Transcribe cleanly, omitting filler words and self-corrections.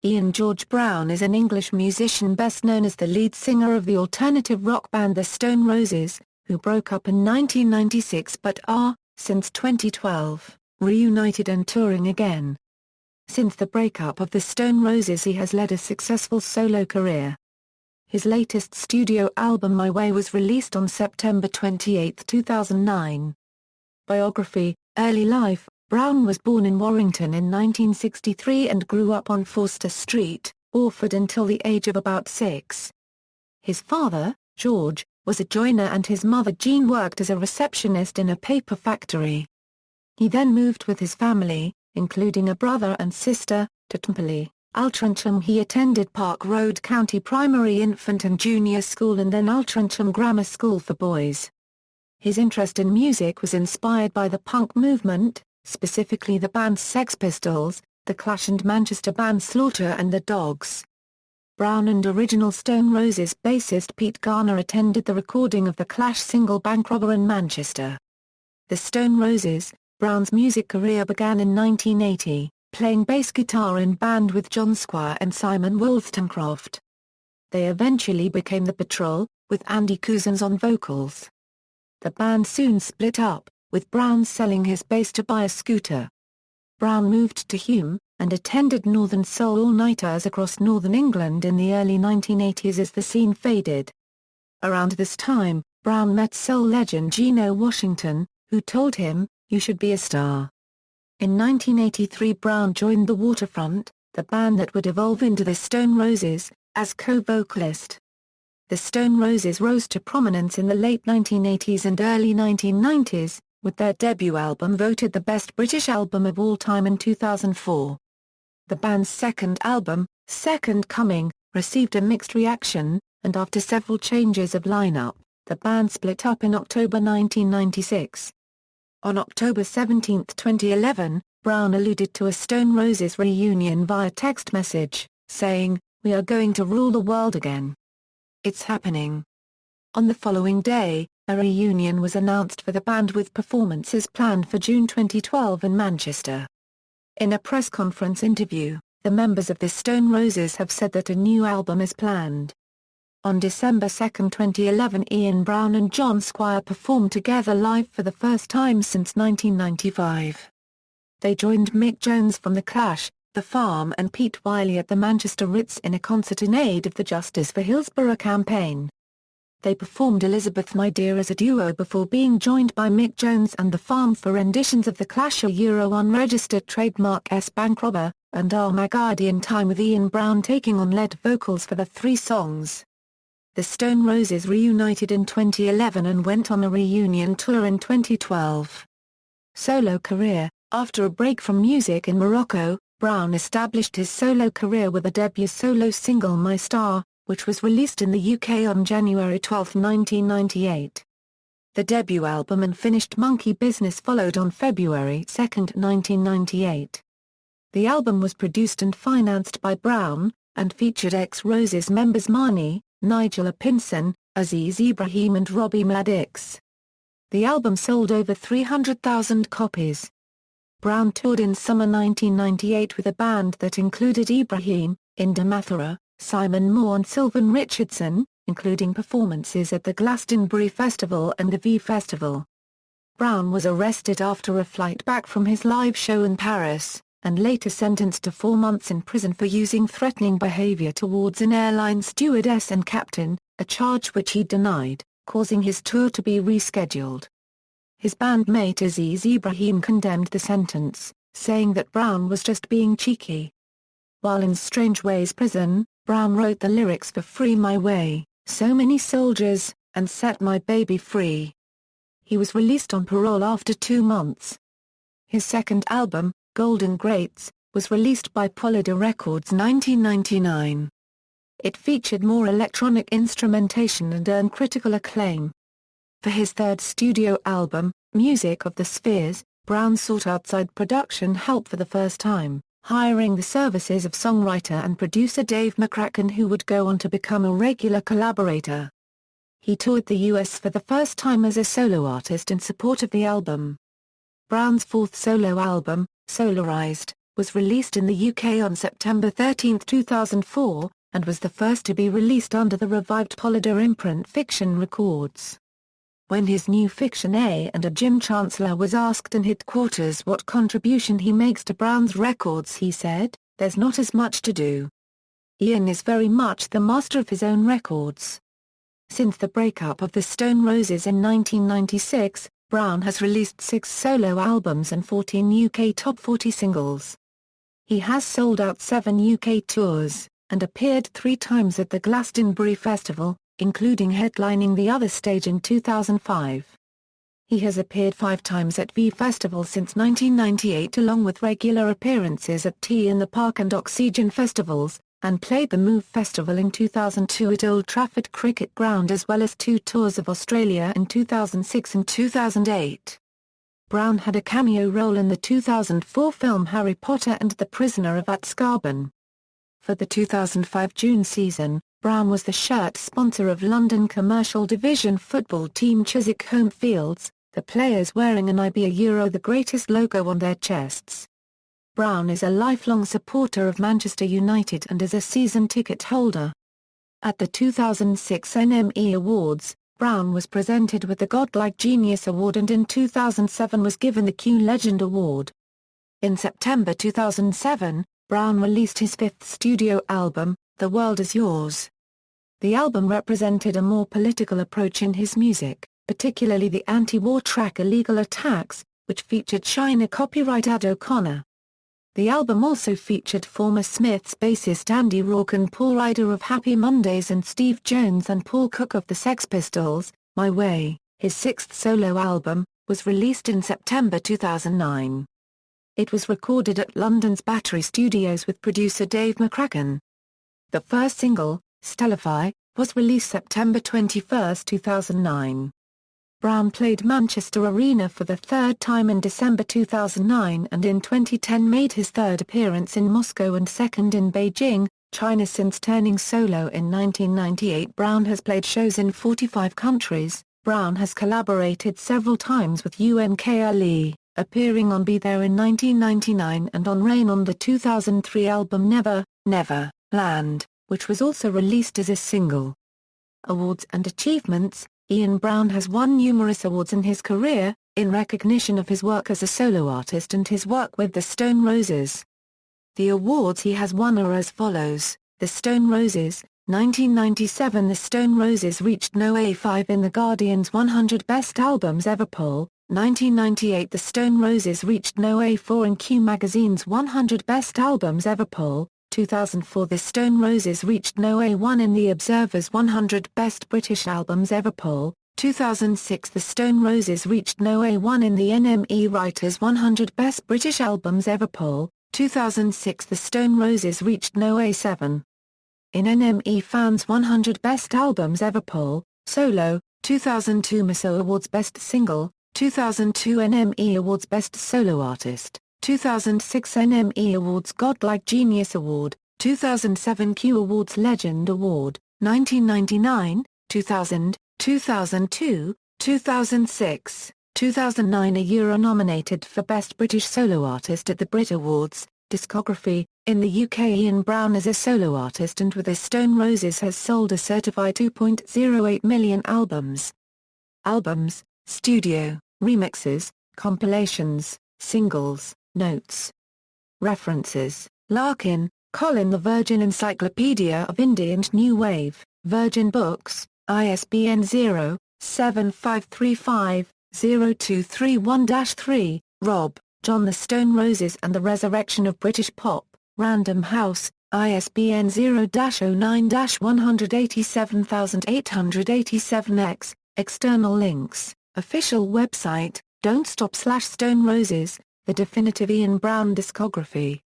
Ian George Brown is an English musician best known as the lead singer of the alternative rock band The Stone Roses, who broke up in 1996 but are, since 2012, reunited and touring again. Since the breakup of The Stone Roses he has led a successful solo career. His latest studio album My Way was released on September 28, 2009. Biography: Early life: Brown was born in Warrington in 1963 and grew up on Forster Street, Orford until the age of about 6. His father, George, was a joiner and his mother Jean worked as a receptionist in a paper factory. He then moved with his family, including a brother and sister, to Temperley, Altrincham. He attended Park Road County Primary Infant and Junior School and then Altrincham Grammar School for Boys. His interest in music was inspired by the punk movement, specifically the bands Sex Pistols, The Clash and Manchester band Slaughter and the Dogs. Brown and original Stone Roses bassist Pete Garner attended the recording of the Clash single Bank Robber in Manchester. The Stone Roses, Brown's music career began in 1980, playing bass guitar in band with John Squire and Simon Wollstonecraft. They eventually became The Patrol, with Andy Cousins on vocals. The band soon split up, with Brown selling his bass to buy a scooter. Brown moved to Hume, and attended Northern Soul all-nighters across northern England in the early 1980s as the scene faded. Around this time, Brown met soul legend Geno Washington, who told him, "You should be a star." In 1983 Brown joined the Waterfront, the band that would evolve into the Stone Roses, as co-vocalist. The Stone Roses rose to prominence in the late 1980s and early 1990s, with their debut album voted the best British album of all time in 2004. The band's second album, Second Coming, received a mixed reaction, and after several changes of lineup, the band split up in October 1996. On October 17, 2011, Brown alluded to a Stone Roses reunion via text message, saying, "We are going to rule the world again. It's happening." On the following day, a reunion was announced for the band with performances planned for June 2012 in Manchester. In a press conference interview, the members of the Stone Roses have said that a new album is planned. On December 2, 2011 Ian Brown and John Squire performed together live for the first time since 1995. They joined Mick Jones from The Clash, The Farm and Pete Wiley at the Manchester Ritz in a concert in aid of the Justice for Hillsborough campaign. They performed Elizabeth My Dear as a duo before being joined by Mick Jones and The Farm for renditions of The Clash unregistered trademark S Bank Robber, and Armageddon Time with Ian Brown taking on lead vocals for the three songs. The Stone Roses reunited in 2011 and went on a reunion tour in 2012. Solo career: after a break from music in Morocco, Brown established his solo career with a debut solo single My Star, which was released in the UK on January 12, 1998. The debut album Unfinished Monkey Business followed on February 2, 1998. The album was produced and financed by Brown, and featured ex-Roses members Marnie, Nigel Pinson, Aziz Ibrahim and Robbie Maddox. The album sold over 300,000 copies. Brown toured in summer 1998 with a band that included Ibrahim, Inda Mathura, Simon Moore and Sylvan Richardson, including performances at the Glastonbury Festival and the V Festival. Brown was arrested after a flight back from his live show in Paris, and later sentenced to 4 months in prison for using threatening behavior towards an airline stewardess and captain, a charge which he denied, causing his tour to be rescheduled. His bandmate Aziz Ibrahim condemned the sentence, saying that Brown was just being cheeky. While in Strange Ways prison, Brown wrote the lyrics for Free My Way, So Many Soldiers, and Set My Baby Free. He was released on parole after 2 months. His second album, Golden Greats, was released by Polydor Records 1999. It featured more electronic instrumentation and earned critical acclaim. For his third studio album, Music of the Spheres, Brown sought outside production help for the first time, hiring the services of songwriter and producer Dave McCracken, who would go on to become a regular collaborator. He toured the US for the first time as a solo artist in support of the album. Brown's fourth solo album, Solarized, was released in the UK on September 13, 2004, and was the first to be released under the revived Polydor imprint Fiction Records. When his new Fiction A&R Jim Chancellor was asked in headquarters what contribution he makes to Brown's records, he said, "There's not as much to do. Ian is very much the master of his own records." Since the breakup of the Stone Roses in 1996, Brown has released 6 solo albums and 14 UK Top 40 singles. He has sold out 7 UK tours, and appeared 3 times at the Glastonbury Festival, including headlining the other stage in 2005. He has appeared 5 times at V Festival since 1998 along with regular appearances at Tea in the Park and Oxygen festivals, and played the Move Festival in 2002 at Old Trafford Cricket Ground as well as 2 tours of Australia in 2006 and 2008. Brown had a cameo role in the 2004 film Harry Potter and the Prisoner of Azkaban. For the 2005 June season, Brown was the shirt sponsor of London commercial division football team Chiswick Home Fields, the players wearing an IB the Greatest logo on their chests. Brown is a lifelong supporter of Manchester United and is a season ticket holder. At the 2006 NME Awards, Brown was presented with the Godlike Genius Award and in 2007 was given the Q Legend Award. In September 2007, Brown released his 5th studio album, The World Is Yours. The album represented a more political approach in his music, particularly the anti-war track Illegal Attacks, which featured Shiner copyright Ad O'Connor. The album also featured former Smiths bassist Andy Rourke and Paul Ryder of Happy Mondays and Steve Jones and Paul Cook of the Sex Pistols. My Way, his 6th solo album, was released in September 2009. It was recorded at London's Battery Studios with producer Dave McCracken. The first single, Stellify, was released September 21, 2009. Brown played Manchester Arena for the 3rd time in December 2009 and in 2010 made his 3rd appearance in Moscow and 2nd in Beijing, China. Since turning solo in 1998, Brown has played shows in 45 countries. Brown has collaborated several times with UNKLE, appearing on Be There in 1999 and on Rain on the 2003 album Never, Never Land, which was also released as a single. Awards and achievements. Ian Brown has won numerous awards in his career, in recognition of his work as a solo artist and his work with the Stone Roses. The awards he has won are as follows: The Stone Roses, 1997. The Stone Roses reached no. 5 in The Guardian's 100 Best Albums Ever poll. 1998. The Stone Roses reached no. 4 in Q Magazine's 100 Best Albums Ever poll. 2004. The Stone Roses reached no. 1 in The Observer's 100 Best British Albums Ever poll. 2006. The Stone Roses reached no. 1 in the NME Writers 100 Best British Albums Ever poll. 2006. The Stone Roses reached no. 7 in NME Fans 100 Best Albums Ever poll. Solo. 2002 MISO Awards Best Single. 2002 NME Awards Best Solo Artist. 2006 NME Awards Godlike Genius Award, 2007 Q Awards Legend Award, 1999, 2000, 2002, 2006, 2009 a Euro nominated for Best British Solo Artist at the Brit Awards. Discography. In the UK, Ian Brown is a solo artist and with the Stone Roses has sold a certified 2.08 million albums. Albums, studio, remixes, compilations, singles. Notes. References. Larkin, Colin. The Virgin Encyclopedia of Indie and New Wave, Virgin Books, ISBN 0-7535-0231-3, Rob, John. The Stone Roses and the Resurrection of British Pop, Random House, ISBN 0-09-187887-X, external links, official website, Don't Stop /Stone Roses, the definitive Ian Brown discography.